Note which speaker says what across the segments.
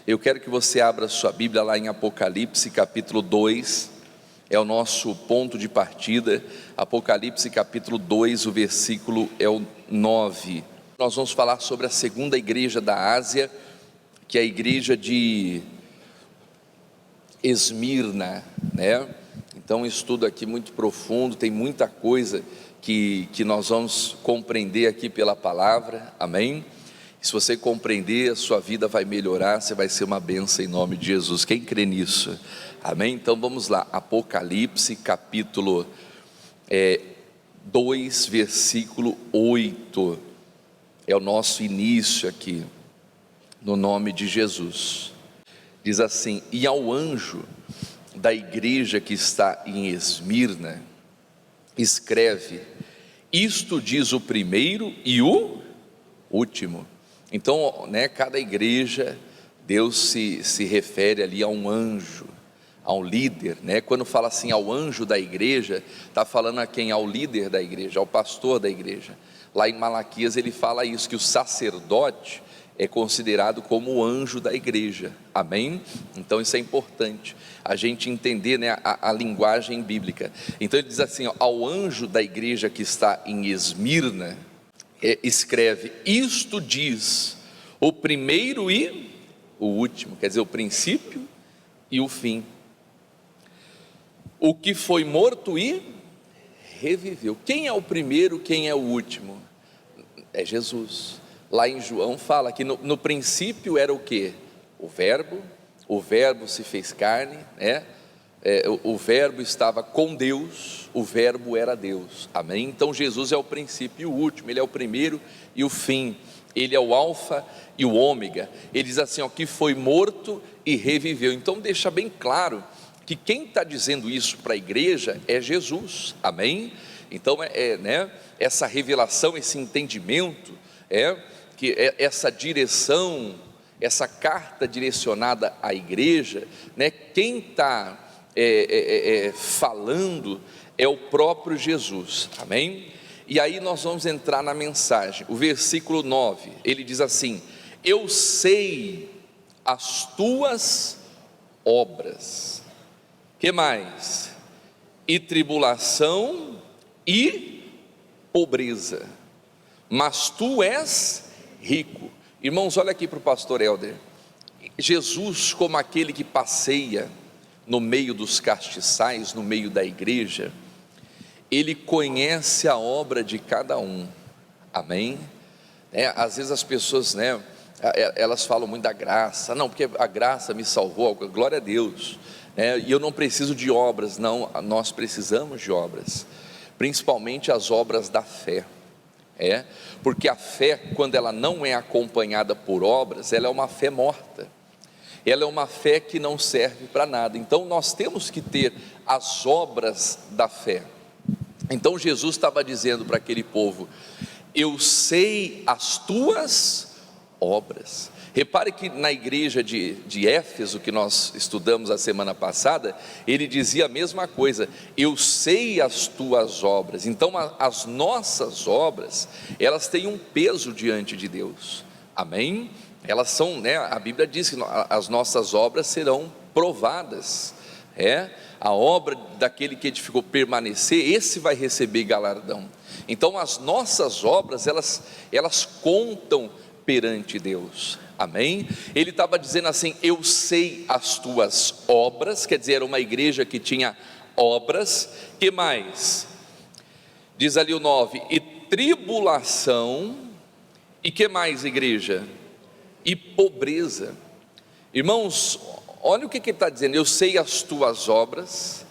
Speaker 1: Eu quero que você abra sua Bíblia lá em Apocalipse capítulo 2, é o nosso ponto de partida. Apocalipse capítulo 2, o versículo é o 9. Nós vamos falar sobre a segunda igreja da Ásia, que é a igreja de Esmirna, né? Então, um estudo aqui muito profundo, tem muita coisa que nós vamos compreender aqui pela palavra, amém? Se você compreender, a sua vida vai melhorar, você vai ser uma bênção em nome de Jesus. Quem crê nisso? Amém? Então vamos lá, Apocalipse capítulo 2, versículo 8, é o nosso início aqui, no nome de Jesus. Diz assim: e ao anjo da igreja que está em Esmirna, escreve: isto diz o primeiro e o último. Então, cada igreja, Deus se refere ali a um anjo, a um líder, Quando fala assim ao anjo da igreja, está falando a quem? Ao líder da igreja, ao pastor da igreja. Lá em Malaquias ele fala isso, que o sacerdote é considerado como o anjo da igreja, amém? Então isso é importante, a gente entender a linguagem bíblica. Então ele diz assim, ao anjo da igreja que está em Esmirna, escreve: isto diz o primeiro e o último, quer dizer, o princípio e o fim, o que foi morto e reviveu. Quem é o primeiro, quem é o último? É Jesus. Lá em João fala que no princípio era o que? O verbo se fez carne, o verbo estava com Deus, o verbo era Deus, amém? Então Jesus é o princípio e o último, ele é o primeiro e o fim, ele é o alfa e o ômega. Ele diz assim, que foi morto e reviveu. Então deixa bem claro que quem está dizendo isso para a igreja é Jesus, amém? Então essa revelação, esse entendimento, que essa direção, essa carta direcionada à igreja, quem está falando é o próprio Jesus, amém? E aí nós vamos entrar na mensagem. O versículo 9, ele diz assim: eu sei as tuas obras, que mais? E tribulação e pobreza, mas tu és rico. Irmãos, olha aqui para o pastor Helder. Jesus, como aquele que passeia no meio dos castiçais, no meio da igreja, ele conhece a obra de cada um, amém? Às vezes as pessoas, elas falam muito da graça, não, porque a graça me salvou, glória a Deus, e eu não preciso de obras. Não, nós precisamos de obras, principalmente as obras da fé, porque a fé, quando ela não é acompanhada por obras, ela é uma fé morta, ela é uma fé que não serve para nada. Então nós temos que ter as obras da fé. Então Jesus estava dizendo para aquele povo: eu sei as tuas obras. Repare que na igreja de Éfeso, que nós estudamos a semana passada, ele dizia a mesma coisa: eu sei as tuas obras. Então as nossas obras, elas têm um peso diante de Deus, amém? Elas são, a Bíblia diz que as nossas obras serão provadas, a obra daquele que edificou permanecer, esse vai receber galardão. Então as nossas obras, elas contam perante Deus, amém? Ele estava dizendo assim: eu sei as tuas obras, quer dizer, era uma igreja que tinha obras. Que mais? Diz ali o 9, e tribulação, e que mais, igreja? E pobreza. Irmãos, olha o que ele está dizendo: eu sei as tuas obras,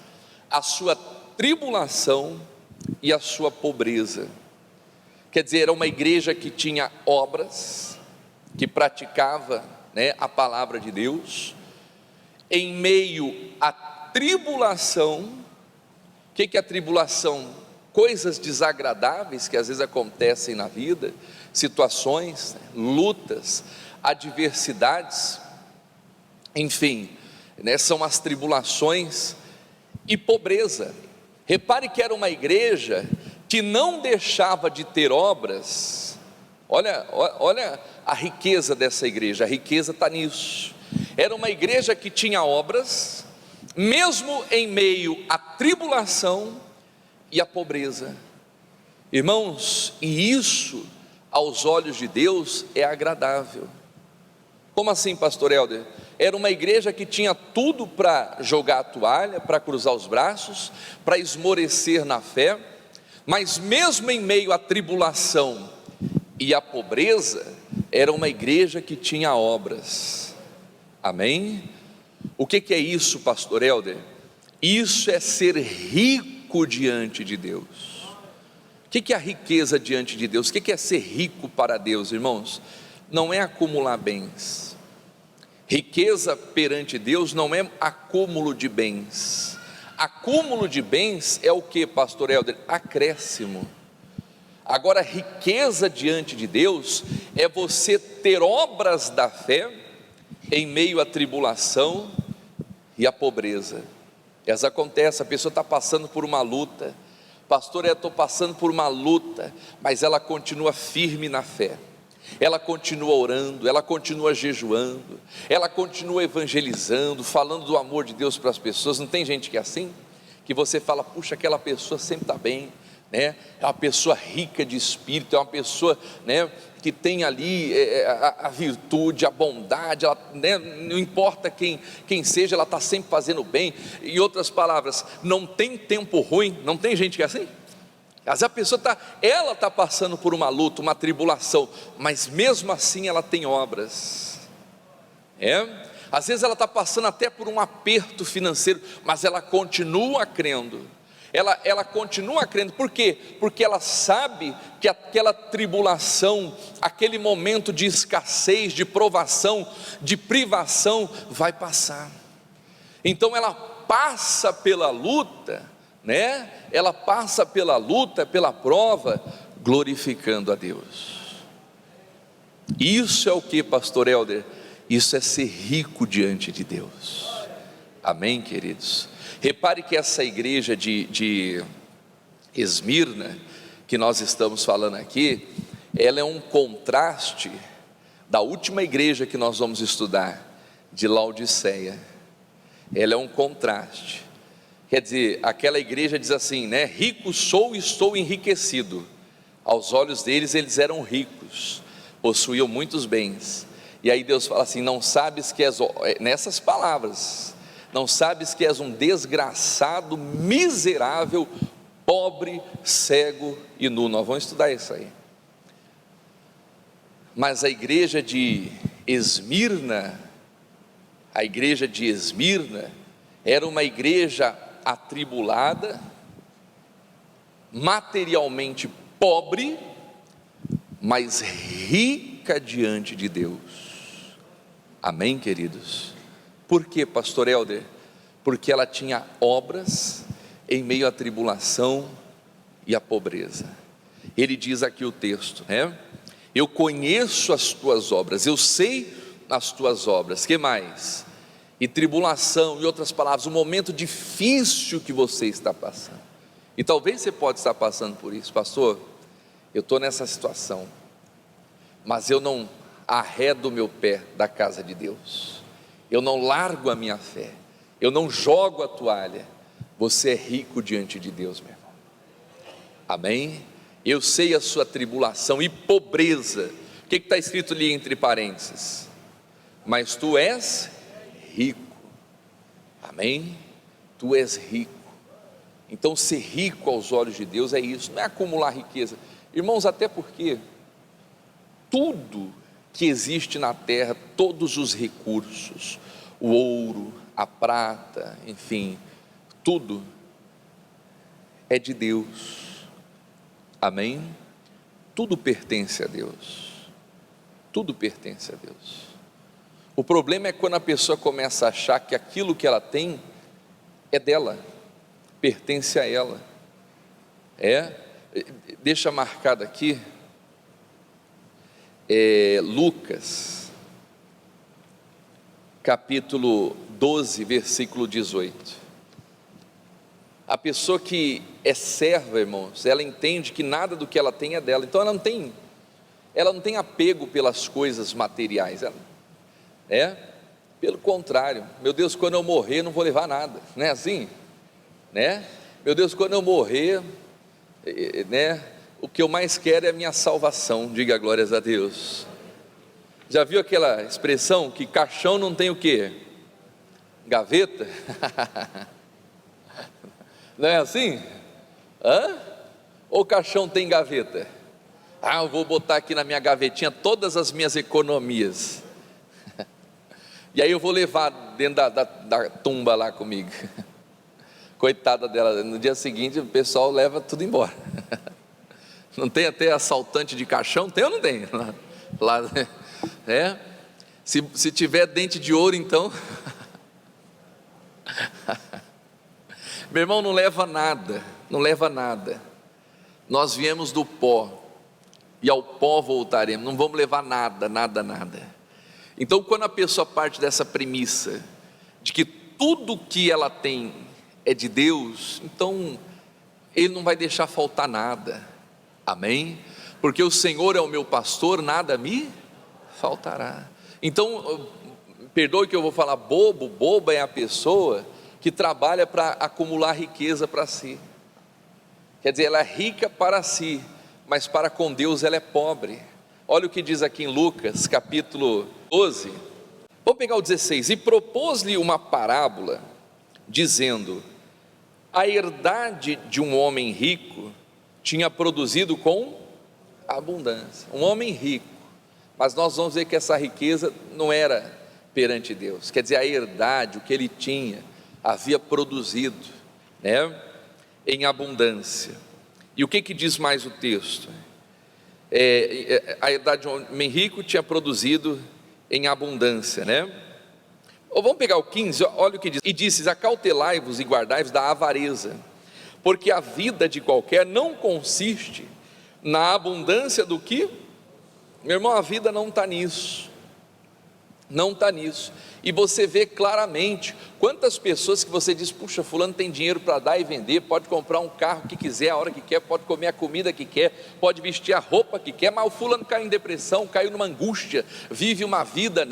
Speaker 1: a sua tribulação e a sua pobreza. Quer dizer, era uma igreja que tinha obras, que praticava a palavra de Deus, em meio à tribulação. O que é a tribulação? Coisas desagradáveis que às vezes acontecem na vida, situações, lutas, adversidades, enfim, são as tribulações. E pobreza. Repare que era uma igreja que não deixava de ter obras. Olha a riqueza dessa igreja? A riqueza está nisso. Era uma igreja que tinha obras, mesmo em meio à tribulação e à pobreza. Irmãos, e isso aos olhos de Deus é agradável. Como assim, pastor Helder? Era uma igreja que tinha tudo para jogar a toalha, para cruzar os braços, para esmorecer na fé, mas mesmo em meio à tribulação e à pobreza, era uma igreja que tinha obras. Amém? O que é isso, pastor Helder? Isso é ser rico diante de Deus. O que é a riqueza diante de Deus? O que é ser rico para Deus, irmãos? Não é acumular bens. Riqueza perante Deus não é acúmulo de bens. Acúmulo de bens é o que, pastor Helder? Acréscimo. Agora, riqueza diante de Deus é você ter obras da fé em meio à tribulação e à pobreza. Elas acontecem, a pessoa está passando por uma luta. Pastor, eu estou passando por uma luta, mas ela continua firme na fé, ela continua orando, ela continua jejuando, ela continua evangelizando, falando do amor de Deus para as pessoas. Não tem gente que é assim? Que você fala, puxa, aquela pessoa sempre está bem, né? É uma pessoa rica de espírito, é uma pessoa, né, que tem ali a virtude, a bondade, ela, né, não importa quem seja, ela está sempre fazendo bem. Em outras palavras, não tem tempo ruim. Não tem gente que é assim? Às vezes a pessoa está passando por uma luta, uma tribulação, mas mesmo assim ela tem obras. Às vezes ela está passando até por um aperto financeiro, mas ela continua crendo. Ela continua crendo. Por quê? Porque ela sabe que aquela tribulação, aquele momento de escassez, de provação, de privação vai passar. Então ela passa pela luta, né? Ela passa pela luta, pela prova, glorificando a Deus. Isso é o que, pastor Helder? Isso é ser rico diante de Deus. Amém, queridos? Repare que essa igreja de Esmirna, que nós estamos falando aqui, ela é um contraste da última igreja que nós vamos estudar, de Laodiceia. Ela é um contraste. Quer dizer, aquela igreja diz assim, né? Rico sou e estou enriquecido. Aos olhos deles, eles eram ricos, possuíam muitos bens. E aí Deus fala assim, não sabes que és, nessas palavras, não sabes que és um desgraçado, miserável, pobre, cego e nu. Nós vamos estudar isso aí. Mas a igreja de Esmirna, era uma igreja atribulada, materialmente pobre, mas rica diante de Deus. Amém, queridos? Por quê, pastor Helder? Porque ela tinha obras em meio à tribulação e à pobreza. Ele diz aqui o texto, né? Eu conheço as tuas obras, eu sei as tuas obras. Que mais? E tribulação, em outras palavras, um momento difícil que você está passando. E talvez você pode estar passando por isso, pastor. Eu estou nessa situação, mas eu não arredo o meu pé da casa de Deus. Eu não largo a minha fé, eu não jogo a toalha. Você é rico diante de Deus, meu irmão. Amém? Eu sei a sua tribulação e pobreza. O que está escrito ali entre parênteses? Mas tu és rico. Amém? Tu és rico. Então ser rico aos olhos de Deus é isso, não é acumular riqueza. Irmãos, até porque tudo que existe na terra, todos os recursos, o ouro, a prata, enfim, tudo é de Deus. Amém? Tudo pertence a Deus. Tudo pertence a Deus. O problema é quando a pessoa começa a achar que aquilo que ela tem é dela, pertence a ela. Deixa marcado aqui, Lucas, capítulo 12, versículo 18. A pessoa que é serva, irmãos, ela entende que nada do que ela tem é dela, então ela não tem, ela não tem apego pelas coisas materiais, pelo contrário. Meu Deus, quando eu morrer não vou levar nada, não é assim? Meu Deus, quando eu morrer, o que eu mais quero é a minha salvação, diga glórias a Deus. Já viu aquela expressão que caixão não tem o quê? Gaveta? Não é assim? Ou caixão tem gaveta? Eu vou botar aqui na minha gavetinha todas as minhas economias, e aí eu vou levar dentro da tumba lá comigo. Coitada dela, no dia seguinte o pessoal leva tudo embora. Não tem até assaltante de caixão? Tem ou não tem? Lá, se tiver dente de ouro, então. Meu irmão, não leva nada, não leva nada. Nós viemos do pó, e ao pó voltaremos, não vamos levar nada, nada, nada. Então, quando a pessoa parte dessa premissa, de que tudo que ela tem é de Deus, então, Ele não vai deixar faltar nada, amém? Porque o Senhor é o meu pastor, nada me faltará. Então, perdoe que eu vou falar boba é a pessoa que trabalha para acumular riqueza para si, quer dizer, ela é rica para si, mas para com Deus ela é pobre. Olha o que diz aqui em Lucas, capítulo 12, vamos pegar o 16, e propôs-lhe uma parábola, dizendo: a herdade de um homem rico tinha produzido com abundância. Um homem rico, mas nós vamos ver que essa riqueza não era perante Deus, quer dizer, a herdade, o que ele tinha, havia produzido, em abundância. E o que diz mais o texto? A herdade de um homem rico tinha produzido em abundância, Ou vamos pegar o 15, olha o que diz: e disse: acautelai-vos e guardai-vos da avareza, porque a vida de qualquer não consiste na abundância do que? Meu irmão, a vida não está nisso, não está nisso. E você vê claramente quantas pessoas que você diz: puxa, fulano tem dinheiro para dar e vender, pode comprar um carro que quiser, a hora que quer, pode comer a comida que quer, pode vestir a roupa que quer, mas o fulano caiu em depressão, caiu numa angústia, vive uma vida,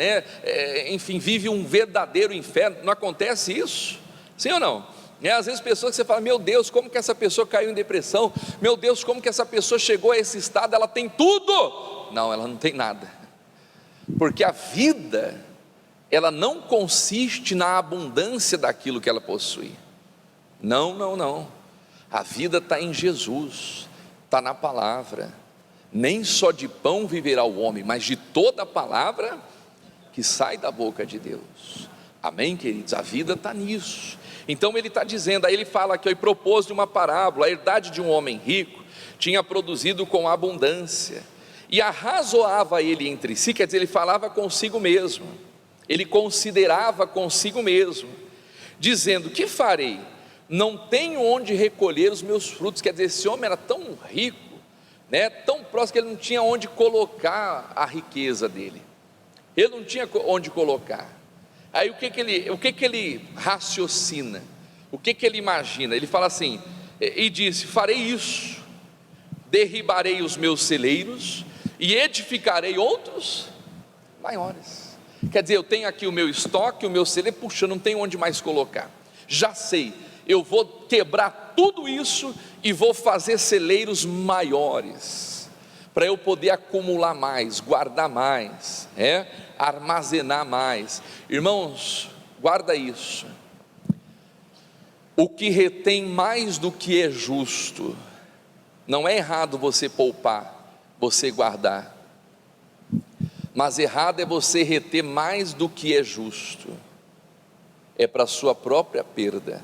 Speaker 1: enfim, vive um verdadeiro inferno. Não acontece isso? Sim ou não? Às vezes pessoas que você fala: meu Deus, como que essa pessoa caiu em depressão? Meu Deus, como que essa pessoa chegou a esse estado? Ela tem tudo. Não, ela não tem nada, porque a vida, ela não consiste na abundância daquilo que ela possui. Não. A vida está em Jesus, está na palavra. Nem só de pão viverá o homem, mas de toda a palavra que sai da boca de Deus. Amém, queridos? A vida está nisso. Então ele está dizendo, aí ele fala que ele propôs de uma parábola: a herdade de um homem rico tinha produzido com abundância, e arrazoava ele entre si, quer dizer, ele falava consigo mesmo, ele considerava consigo mesmo, dizendo: que farei? Não tenho onde recolher os meus frutos. Quer dizer, esse homem era tão rico, tão próximo, que ele não tinha onde colocar a riqueza dele, ele não tinha onde colocar. Aí o que ele raciocina, o que ele imagina? Ele fala assim, e disse: farei isso, derribarei os meus celeiros e edificarei outros maiores. Quer dizer, eu tenho aqui o meu estoque, o meu celeiro, puxa, não tenho onde mais colocar, já sei, eu vou quebrar tudo isso e vou fazer celeiros maiores, para eu poder acumular mais, guardar mais, armazenar mais. Irmãos, guarda isso: o que retém mais do que é justo, não é errado você poupar, você guardar, mas errado é você reter mais do que é justo, é para a sua própria perda.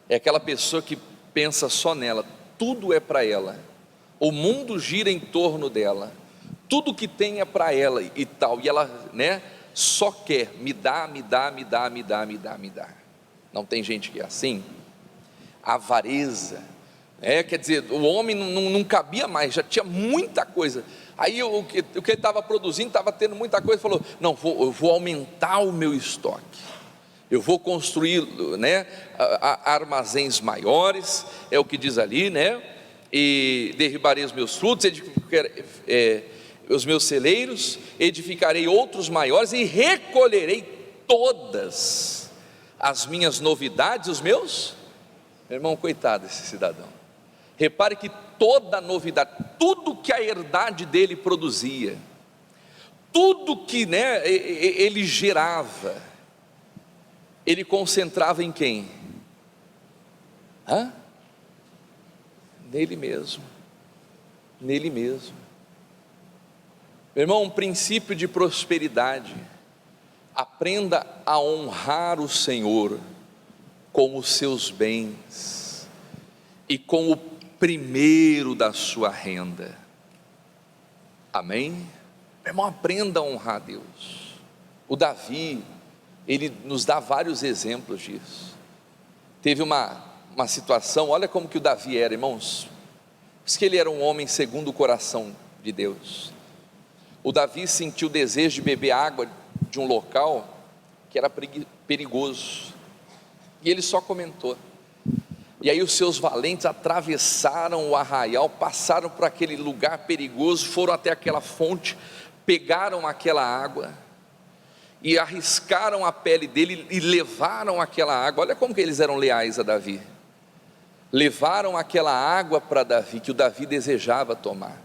Speaker 1: É aquela pessoa que pensa só nela, tudo é para ela, o mundo gira em torno dela, tudo que tem é para ela e tal, e ela só quer, me dá. Não tem gente que é assim? Avareza, quer dizer, o homem não cabia mais, já tinha muita coisa. Aí o que ele estava produzindo, estava tendo muita coisa, falou: não, eu vou aumentar o meu estoque, eu vou construir armazéns maiores, é o que diz ali, e derribarei os meus frutos, os meus celeiros, edificarei outros maiores e recolherei todas as minhas novidades, os meus. Meu irmão, coitado desse cidadão. Repare que toda novidade, tudo que a herdade dele produzia, tudo que, ele gerava, ele concentrava em quem? Nele mesmo. Nele mesmo. Meu irmão, um princípio de prosperidade: aprenda a honrar o Senhor com os seus bens e com o primeiro da sua renda. Amém? Meu irmão, aprenda a honrar a Deus. O Davi, ele nos dá vários exemplos disso. Teve uma situação, olha como que o Davi era, irmãos. Diz que ele era um homem segundo o coração de Deus. O Davi sentiu o desejo de beber água de um local que era perigoso, e ele só comentou. E aí os seus valentes atravessaram o arraial, passaram por aquele lugar perigoso, foram até aquela fonte, pegaram aquela água e arriscaram a pele dele e levaram aquela água. Olha como que eles eram leais a Davi. Levaram aquela água para Davi, que o Davi desejava tomar.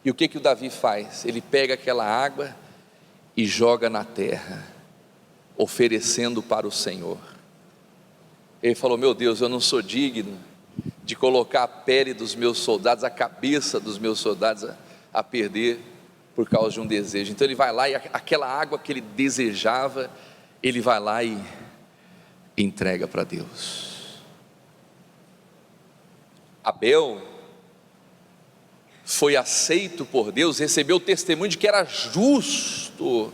Speaker 1: E o que o Davi faz? Ele pega aquela água e joga na terra, oferecendo para o Senhor. Ele falou: meu Deus, eu não sou digno de colocar a pele dos meus soldados, a cabeça dos meus soldados a perder por causa de um desejo. Então ele vai lá e aquela água que ele desejava, ele vai lá e entrega para Deus. Abel foi aceito por Deus, recebeu o testemunho de que era justo.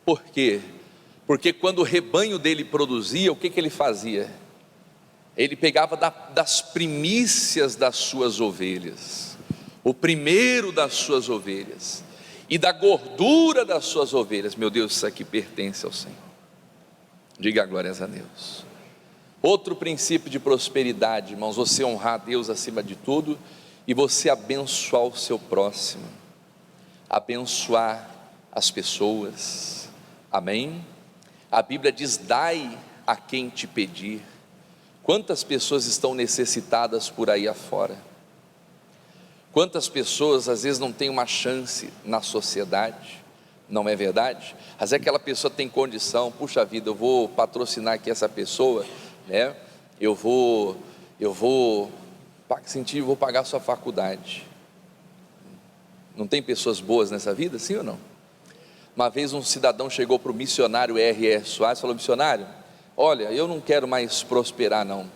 Speaker 1: Por quê? Porque quando o rebanho dele produzia, o que ele fazia? Ele pegava das primícias das suas ovelhas, o primeiro das suas ovelhas, e da gordura das suas ovelhas. Meu Deus, isso aqui pertence ao Senhor. Diga glórias a Deus. Outro princípio de prosperidade, irmãos: você honrar a Deus acima de tudo e você abençoar o seu próximo, abençoar as pessoas. Amém? A Bíblia diz: dai a quem te pedir. Quantas pessoas estão necessitadas por aí afora? Quantas pessoas às vezes não têm uma chance na sociedade? Não é verdade? Às vezes aquela pessoa tem condição: puxa vida, eu vou patrocinar aqui essa pessoa, eu vou pagar a sua faculdade. Não tem pessoas boas nessa vida, sim ou não? Uma vez um cidadão chegou para o missionário R.R. Soares e falou: missionário, olha, eu não quero mais prosperar não,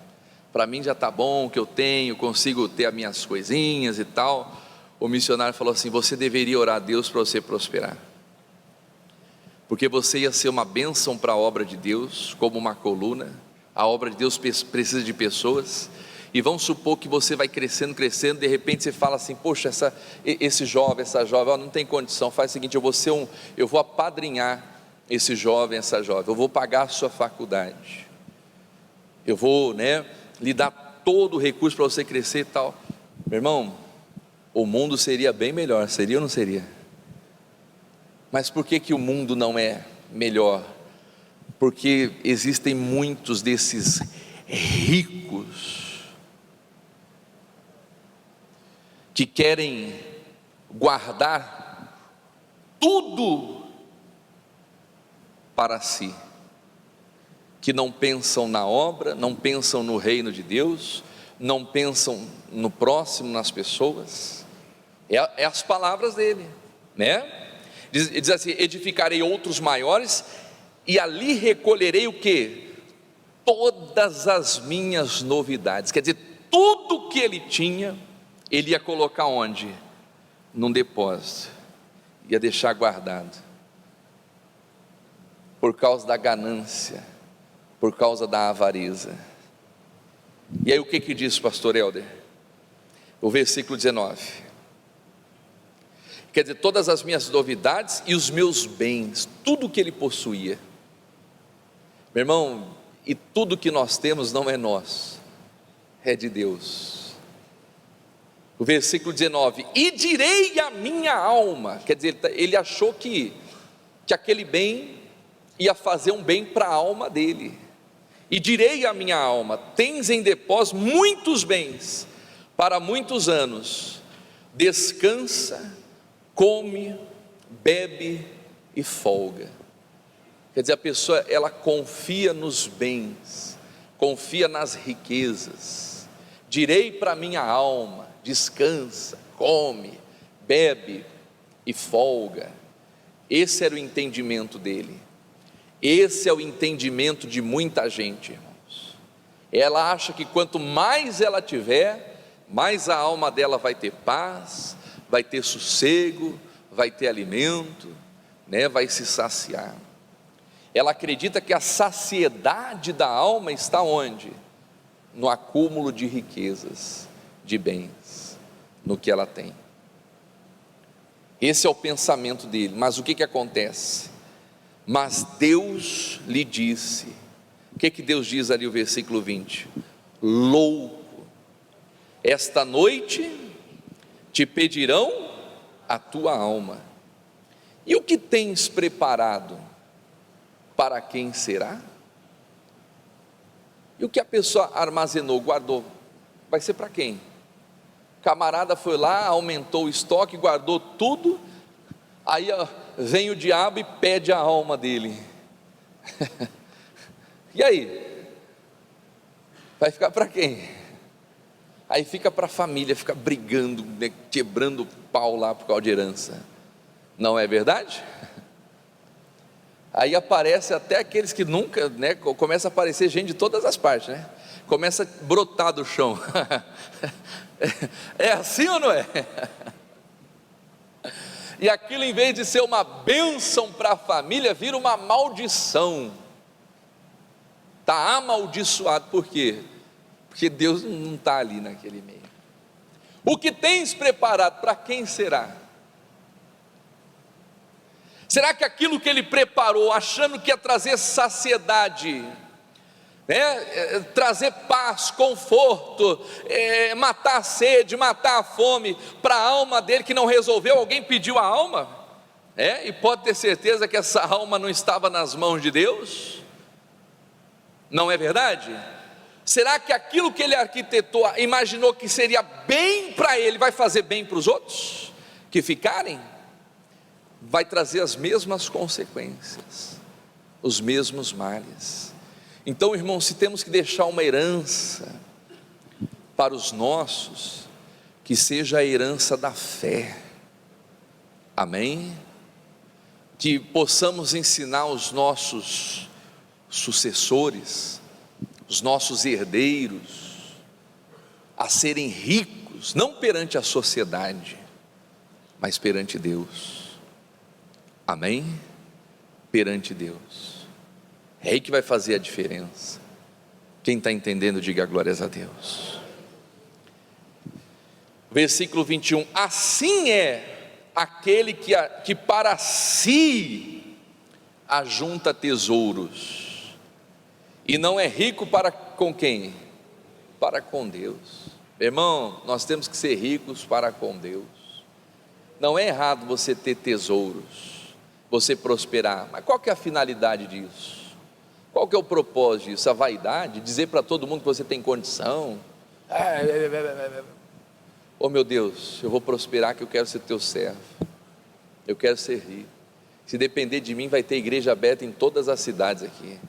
Speaker 1: para mim já está bom o que eu tenho, consigo ter as minhas coisinhas e tal. O missionário falou assim: você deveria orar a Deus para você prosperar, porque você ia ser uma bênção para a obra de Deus, como uma coluna. A obra de Deus precisa de pessoas, e vamos supor que você vai crescendo, de repente você fala assim: poxa, esse jovem, essa jovem, não tem condição. Faz o seguinte: eu vou apadrinhar esse jovem, essa jovem, eu vou pagar a sua faculdade, eu vou lhe dar todo o recurso para você crescer e tal. Meu irmão, o mundo seria bem melhor, seria ou não seria? Mas por que o mundo não é melhor? Porque existem muitos desses ricos que querem guardar tudo para si, que não pensam na obra, não pensam no reino de Deus, não pensam no próximo, nas pessoas. É as palavras dele, diz assim: edificarei outros maiores e ali recolherei o que? Todas as minhas novidades. Quer dizer, tudo que ele tinha, ele ia colocar onde? Num depósito, ia deixar guardado, por causa da ganância, por causa da avareza. E aí o que diz o pastor Helder? O versículo 19, quer dizer, todas as minhas novidades e os meus bens, tudo que ele possuía. Meu irmão, e tudo que nós temos não é nosso, é de Deus. O versículo 19: e direi à minha alma, quer dizer, ele achou que aquele bem ia fazer um bem para a alma dele. E direi à minha alma: tens em depósito muitos bens para muitos anos, descansa, come, bebe e folga. Quer dizer, a pessoa, ela confia nos bens, confia nas riquezas. Direi para minha alma: descansa, come, bebe e folga. Esse era o entendimento dele. Esse é o entendimento de muita gente, irmãos. Ela acha que quanto mais ela tiver, mais a alma dela vai ter paz, vai ter sossego, vai ter alimento, né? Vai se saciar. Ela acredita que a saciedade da alma está onde? No acúmulo de riquezas, de bens, no que ela tem. Esse é o pensamento dele. Mas o que acontece? Mas Deus lhe disse. O que Deus diz ali no versículo 20? Louco, esta noite te pedirão a tua alma, e o que tens preparado, para quem será? E o que a pessoa armazenou, guardou, vai ser para quem? O camarada foi lá, aumentou o estoque, guardou tudo, aí vem o diabo e pede a alma dele. E aí? Vai ficar para quem? Aí fica para a família, fica brigando, né, quebrando o pau lá por causa de herança. Não é verdade? Aí aparece até aqueles que nunca, né, começa a aparecer gente de todas as partes, né? Começa a brotar do chão. É assim ou não é? E aquilo, em vez de ser uma bênção para a família, vira uma maldição. Está amaldiçoado. Por quê? Porque Deus não está ali naquele meio. O que tens preparado, para quem será? Será que aquilo que ele preparou, achando que ia trazer saciedade, né, trazer paz, conforto, matar a sede, matar a fome para a alma dele que não resolveu, alguém pediu a alma? E pode ter certeza que essa alma não estava nas mãos de Deus. Não é verdade? Será que aquilo que ele arquitetou, imaginou que seria bem para ele, vai fazer bem para os outros que ficarem? Vai trazer as mesmas consequências, os mesmos males. Então, irmãos, se temos que deixar uma herança para os nossos, que seja a herança da fé, amém? Que possamos ensinar os nossos sucessores, os nossos herdeiros, a serem ricos, não perante a sociedade, mas perante Deus, amém? Perante Deus, é aí que vai fazer a diferença. Quem está entendendo, diga glórias a Deus. Versículo 21, assim é aquele que para si ajunta tesouros, e não é rico para com quem? Para com Deus. Irmão, nós temos que ser ricos para com Deus. Não é errado você ter tesouros, você prosperar, mas qual que é a finalidade disso? Qual que é o propósito disso? A vaidade? Dizer para todo mundo que você tem condição? Oh meu Deus, eu vou prosperar, que eu quero ser teu servo, eu quero ser rico. Se depender de mim, vai ter igreja aberta em todas as cidades aqui.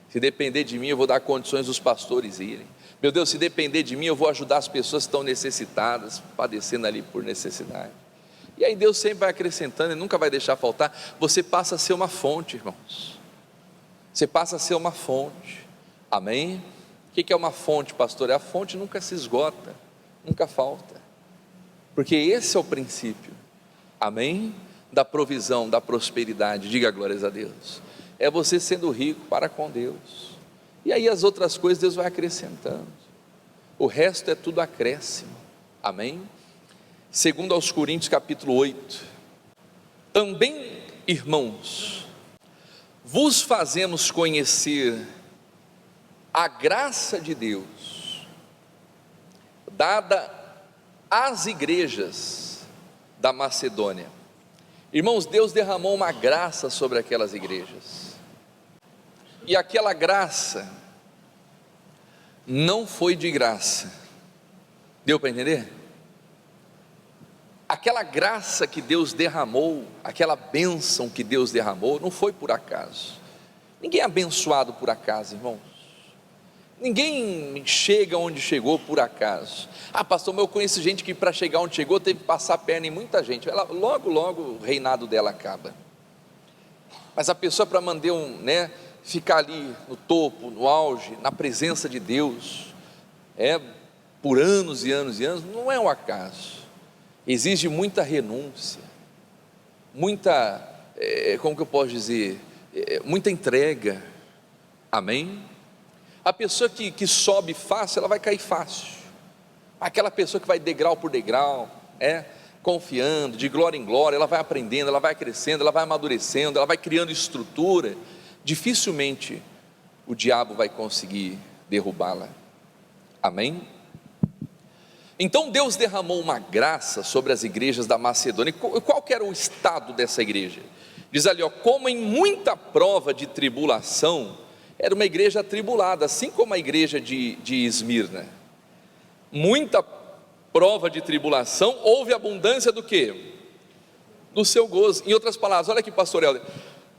Speaker 1: Se depender de mim, eu vou dar condições dos pastores irem. Meu Deus, se depender de mim, eu vou ajudar as pessoas que estão necessitadas, padecendo ali por necessidade. E aí Deus sempre vai acrescentando, Ele nunca vai deixar faltar. Você passa a ser uma fonte, irmãos. Você passa a ser uma fonte, amém? O que é uma fonte, pastor? A fonte nunca se esgota, nunca falta, porque esse é o princípio, amém? Da provisão, da prosperidade, diga glórias a Deus. É você sendo rico para com Deus, e aí as outras coisas Deus vai acrescentando, o resto é tudo acréscimo, amém? Segundo aos Coríntios capítulo 8, também, irmãos, vos fazemos conhecer a graça de Deus, dada às igrejas da Macedônia. Irmãos, Deus derramou uma graça sobre aquelas igrejas, e aquela graça não foi de graça. Deu para entender? Aquela graça que Deus derramou, aquela bênção que Deus derramou, não foi por acaso. Ninguém é abençoado por acaso, irmãos. Ninguém chega onde chegou por acaso. Ah, pastor, mas eu conheço gente que para chegar onde chegou teve que passar a perna em muita gente. Ela, logo o reinado dela acaba. Mas a pessoa, para manter ficar ali no topo, no auge, na presença de Deus, por anos e anos e anos, não é um acaso. Exige muita renúncia, muita, como que eu posso dizer, muita entrega. Amém? A pessoa que sobe fácil, ela vai cair fácil. Aquela pessoa que vai degrau por degrau, confiando, de glória em glória, ela vai aprendendo, ela vai crescendo, ela vai amadurecendo, ela vai criando estrutura, dificilmente o diabo vai conseguir derrubá-la. Amém? Então Deus derramou uma graça sobre as igrejas da Macedônia. Qual que era o estado dessa igreja? Diz ali, como em muita prova de tribulação, era uma igreja atribulada, assim como a igreja de Esmirna. Muita prova de tribulação, houve abundância do quê? Do seu gozo. Em outras palavras, olha aqui, pastor Helder,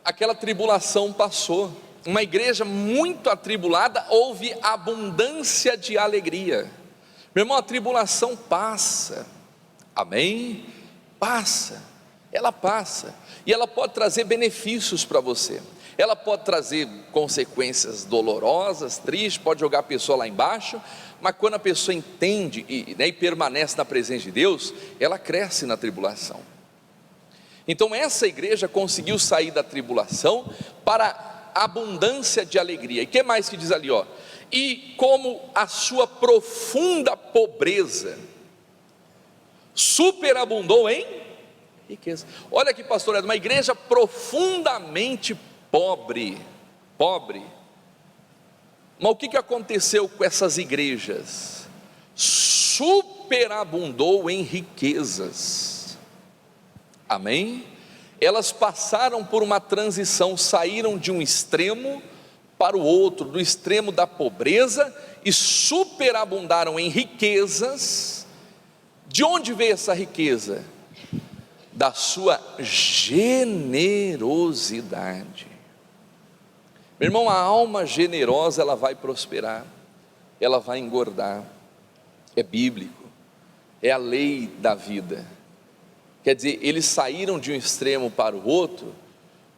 Speaker 1: aquela tribulação passou. Uma igreja muito atribulada, houve abundância de alegria. Meu irmão, a tribulação passa. Amém? Passa. Ela passa. E ela pode trazer benefícios para você. Ela pode trazer consequências dolorosas, tristes, pode jogar a pessoa lá embaixo, mas quando a pessoa entende e permanece na presença de Deus, ela cresce na tribulação. Então essa igreja conseguiu sair da tribulação para abundância de alegria. E o que mais que diz ali? E como a sua profunda pobreza superabundou em riqueza. Olha aqui, pastor, é uma igreja profundamente pobre. Mas o que aconteceu com essas igrejas? Superabundou em riquezas. Amém? Elas passaram por uma transição, saíram de um extremo para o outro, do extremo da pobreza, e superabundaram em riquezas. De onde veio essa riqueza? Da sua generosidade. Meu irmão, a alma generosa, ela vai prosperar, ela vai engordar. É bíblico, é a lei da vida. Quer dizer, eles saíram de um extremo para o outro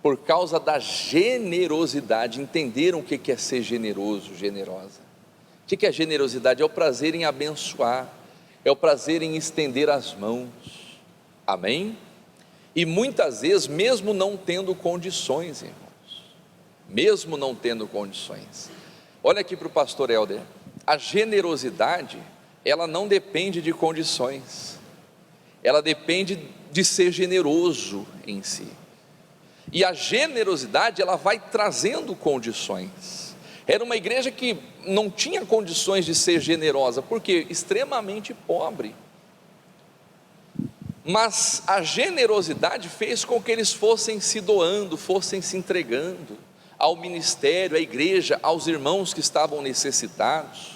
Speaker 1: por causa da generosidade. Entenderam o que é ser generoso, generosa. O que é generosidade? É o prazer em abençoar, é o prazer em estender as mãos. Amém? E muitas vezes, mesmo não tendo condições, irmãos, mesmo não tendo condições. Olha aqui para o pastor Helder, a generosidade, ela não depende de condições, ela depende de ser generoso em si. E a generosidade, ela vai trazendo condições. Era uma igreja que não tinha condições de ser generosa, porque extremamente pobre. Mas a generosidade fez com que eles fossem se doando, fossem se entregando ao ministério, à igreja, aos irmãos que estavam necessitados.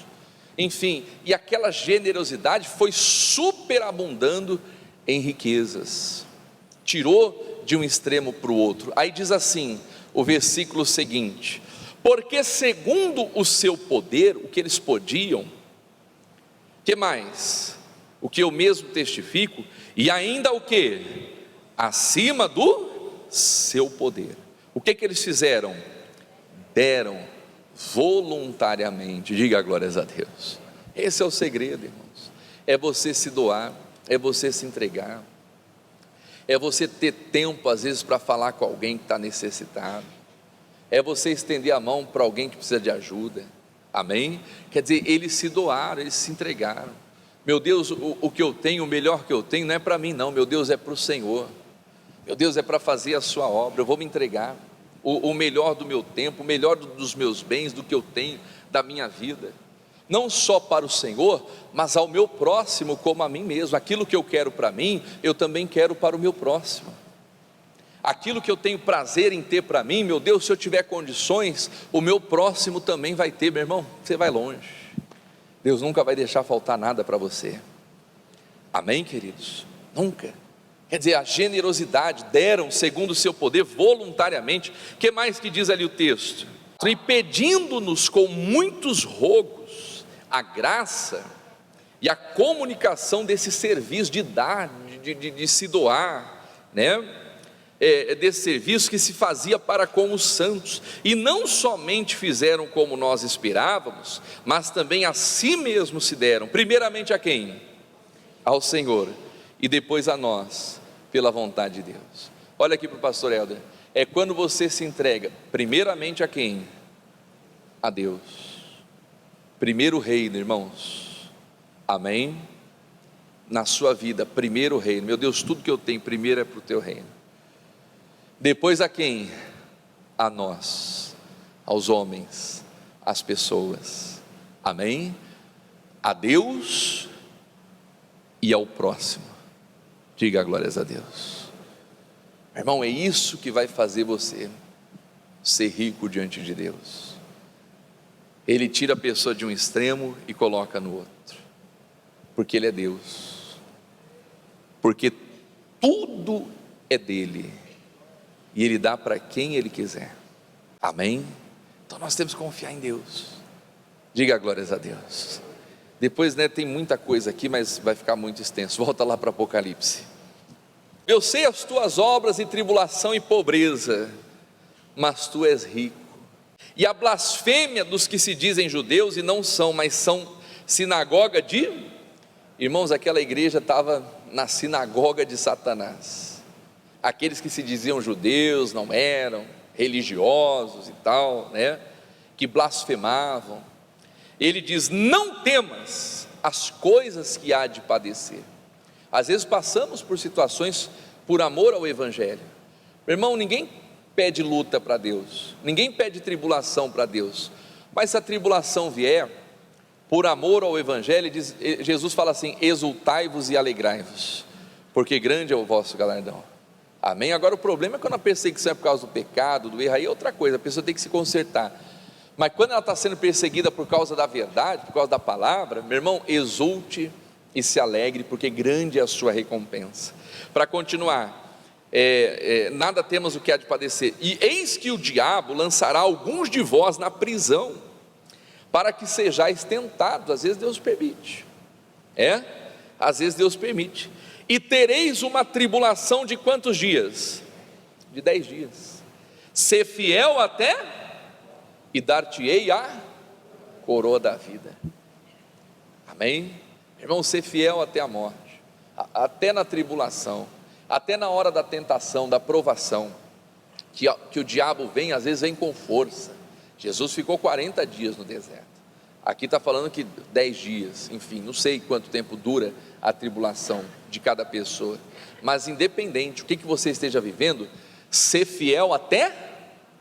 Speaker 1: Enfim, e aquela generosidade foi superabundando em riquezas. Tirou de um extremo para o outro. Aí diz assim, o versículo seguinte: porque segundo o seu poder, o que eles podiam, que mais? O que eu mesmo testifico, e ainda o que? Acima do seu poder. O que eles fizeram? Deram voluntariamente. Diga glórias a Deus. Esse é o segredo, irmãos. É você se doar, é você se entregar, é você ter tempo às vezes para falar com alguém que está necessitado, é você estender a mão para alguém que precisa de ajuda. Amém? Quer dizer, eles se doaram, eles se entregaram. Meu Deus, o que eu tenho, o melhor que eu tenho não é para mim não, meu Deus, é para o Senhor. Meu Deus, é para fazer a sua obra, eu vou me entregar o melhor do meu tempo, o melhor dos meus bens, do que eu tenho, da minha vida. não só para o Senhor, mas ao meu próximo como a mim mesmo. Aquilo que eu quero para mim, eu também quero para o meu próximo. Aquilo que eu tenho prazer em ter para mim, meu Deus, se eu tiver condições, o meu próximo também vai ter. Meu irmão, você vai longe, Deus nunca vai deixar faltar nada para você. Amém, queridos? Nunca. Quer dizer, a generosidade, deram segundo o seu poder voluntariamente. O que mais que diz ali o texto? E pedindo-nos com muitos rogos a graça e a comunicação desse serviço de dar, de se doar, né? Desse serviço que se fazia para com os santos, e não somente fizeram como nós esperávamos, mas também a si mesmos se deram, primeiramente a quem? Ao Senhor, e depois a nós, pela vontade de Deus. Olha aqui para o pastor Helder, é quando você se entrega, primeiramente a quem? A Deus. Primeiro reino, irmãos, amém? Na sua vida, primeiro reino, meu Deus, tudo que eu tenho, primeiro é para o teu reino. Depois a quem? A nós, aos homens, às pessoas, amém? A Deus e ao próximo. Diga glórias a Deus. Irmão, é isso que vai fazer você ser rico diante de Deus. Ele tira a pessoa de um extremo e coloca no outro, porque Ele é Deus, porque tudo é dele, e Ele dá para quem Ele quiser, amém? Então nós temos que confiar em Deus. Diga glórias a Deus. Depois, tem muita coisa aqui, mas vai ficar muito extenso. Volta lá para Apocalipse. Eu sei as tuas obras e tribulação e pobreza, mas tu és rico. E a blasfêmia dos que se dizem judeus e não são, mas são sinagoga de... Irmãos, aquela igreja estava na sinagoga de Satanás. Aqueles que se diziam judeus, não eram, religiosos e tal, que blasfemavam. Ele diz: não temas as coisas que há de padecer. Às vezes passamos por situações por amor ao Evangelho. Meu irmão, ninguém pede luta para Deus, ninguém pede tribulação para Deus, mas se a tribulação vier, por amor ao Evangelho, Jesus fala assim: exultai-vos e alegrai-vos, porque grande é o vosso galardão. Amém? Agora o problema é quando a perseguição é por causa do pecado, do erro, aí é outra coisa, a pessoa tem que se consertar. Mas quando ela está sendo perseguida por causa da verdade, por causa da palavra, meu irmão, exulte e se alegre, porque grande é a sua recompensa. Para continuar, nada temos o que há de padecer, e eis que o diabo lançará alguns de vós na prisão, para que sejais tentados. Às vezes Deus permite, às vezes Deus permite, e tereis uma tribulação de quantos dias? De 10 dias, ser fiel até... e dar-te-ei a coroa da vida. Amém? Irmão, ser fiel até a morte, até na tribulação, até na hora da tentação, da provação, que o diabo vem, às vezes vem com força. Jesus ficou 40 dias no deserto, aqui está falando que 10 dias, enfim, não sei quanto tempo dura a tribulação de cada pessoa, mas independente, o que você esteja vivendo, ser fiel até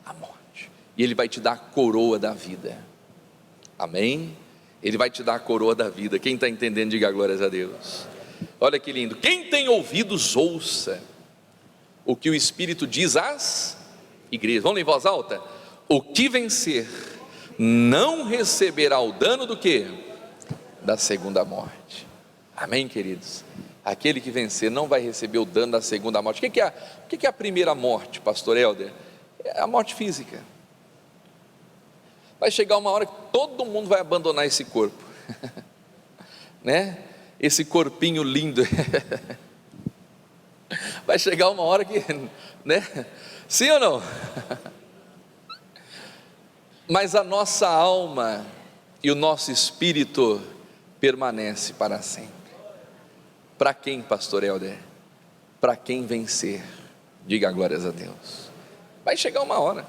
Speaker 1: a morte, e Ele vai te dar a coroa da vida, amém? Ele vai te dar a coroa da vida. Quem está entendendo, diga glórias a Deus. Olha que lindo: quem tem ouvidos, ouça o que o Espírito diz às igrejas. Vamos ler em voz alta? O que vencer não receberá o dano do quê? Da segunda morte. Amém, queridos? Aquele que vencer não vai receber o dano da segunda morte. O que é a primeira morte, pastor Helder? É a morte física. Vai chegar uma hora que todo mundo vai abandonar esse corpo, esse corpinho lindo, vai chegar uma hora que, sim ou não? Mas a nossa alma e o nosso espírito permanece para sempre. Para quem, pastor Helder? Para quem vencer. Diga glórias a Deus. Vai chegar uma hora,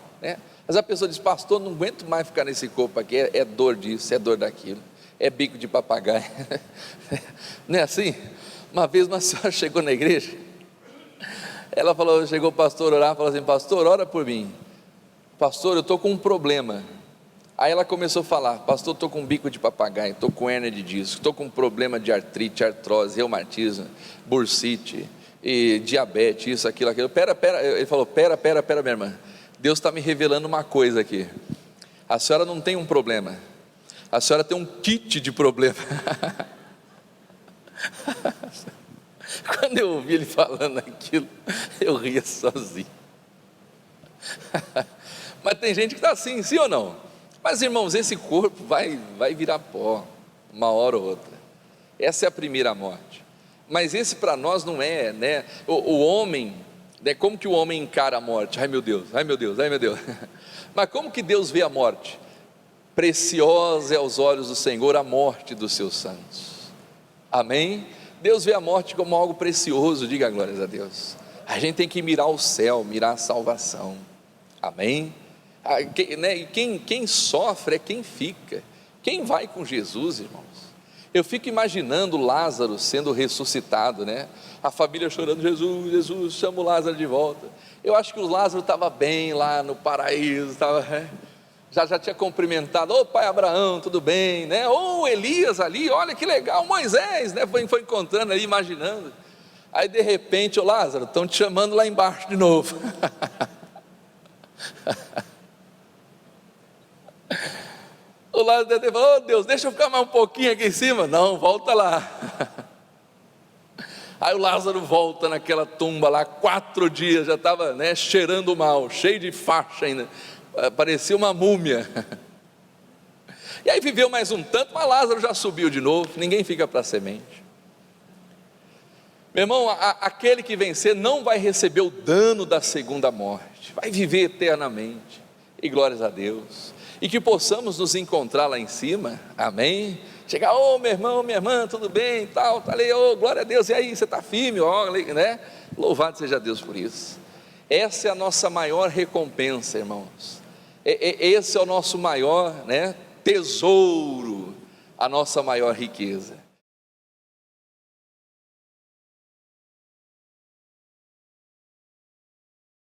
Speaker 1: Mas a pessoa diz: pastor, não aguento mais ficar nesse corpo aqui, é dor disso, é dor daquilo, é bico de papagaio, não é assim? Uma vez uma senhora chegou na igreja, ela falou, chegou o pastor orar, falou assim: pastor, ora por mim, pastor, eu estou com um problema. Aí ela começou a falar: pastor, estou com bico de papagaio, estou com hérnia de disco, estou com problema de artrite, artrose, reumatismo, bursite, e diabetes, isso, aquilo, aquilo. Ele falou: pera, minha irmã, Deus está me revelando uma coisa aqui. A senhora não tem um problema, a senhora tem um kit de problema. Quando eu ouvi ele falando aquilo, eu ria sozinho. Mas tem gente que está assim, sim ou não? Mas irmãos, esse corpo vai virar pó, uma hora ou outra. Essa é a primeira morte. Mas esse para nós não é, né? O homem, né? Como que o homem encara a morte? Ai meu Deus, ai meu Deus, ai meu Deus. Mas como que Deus vê a morte? Preciosa é aos olhos do Senhor a morte dos seus santos. Amém? Deus vê a morte como algo precioso, diga glórias a Deus. A gente tem que mirar o céu, mirar a salvação. Amém? Quem sofre é quem fica. Quem vai com Jesus, irmãos? Eu fico imaginando Lázaro sendo ressuscitado, né? A família chorando: Jesus, Jesus, chama o Lázaro de volta. Eu acho que o Lázaro estava bem lá no paraíso, já tinha cumprimentado: ô pai Abraão, tudo bem, né? Ou Elias ali, olha que legal, Moisés, né? Foi encontrando ali, imaginando. Aí de repente: ô Lázaro, estão te chamando lá embaixo de novo. O Lázaro falou: oh Deus, deixa eu ficar mais um pouquinho aqui em cima. Não, volta lá. Aí o Lázaro volta naquela tumba lá, 4 dias, já estava, né, cheirando mal, cheio de faixa ainda, parecia uma múmia. E aí viveu mais um tanto, mas Lázaro já subiu de novo. Ninguém fica para a semente. Meu irmão, aquele que vencer não vai receber o dano da segunda morte, vai viver eternamente, e glórias a Deus. E que possamos nos encontrar lá em cima, amém? Chegar: ô meu irmão, minha irmã, tudo bem, tal, tá ali, ô glória a Deus, e aí, você está firme, ó, né? Louvado seja Deus por isso. Essa é a nossa maior recompensa, irmãos. Esse é o nosso maior, né, tesouro, a nossa maior riqueza.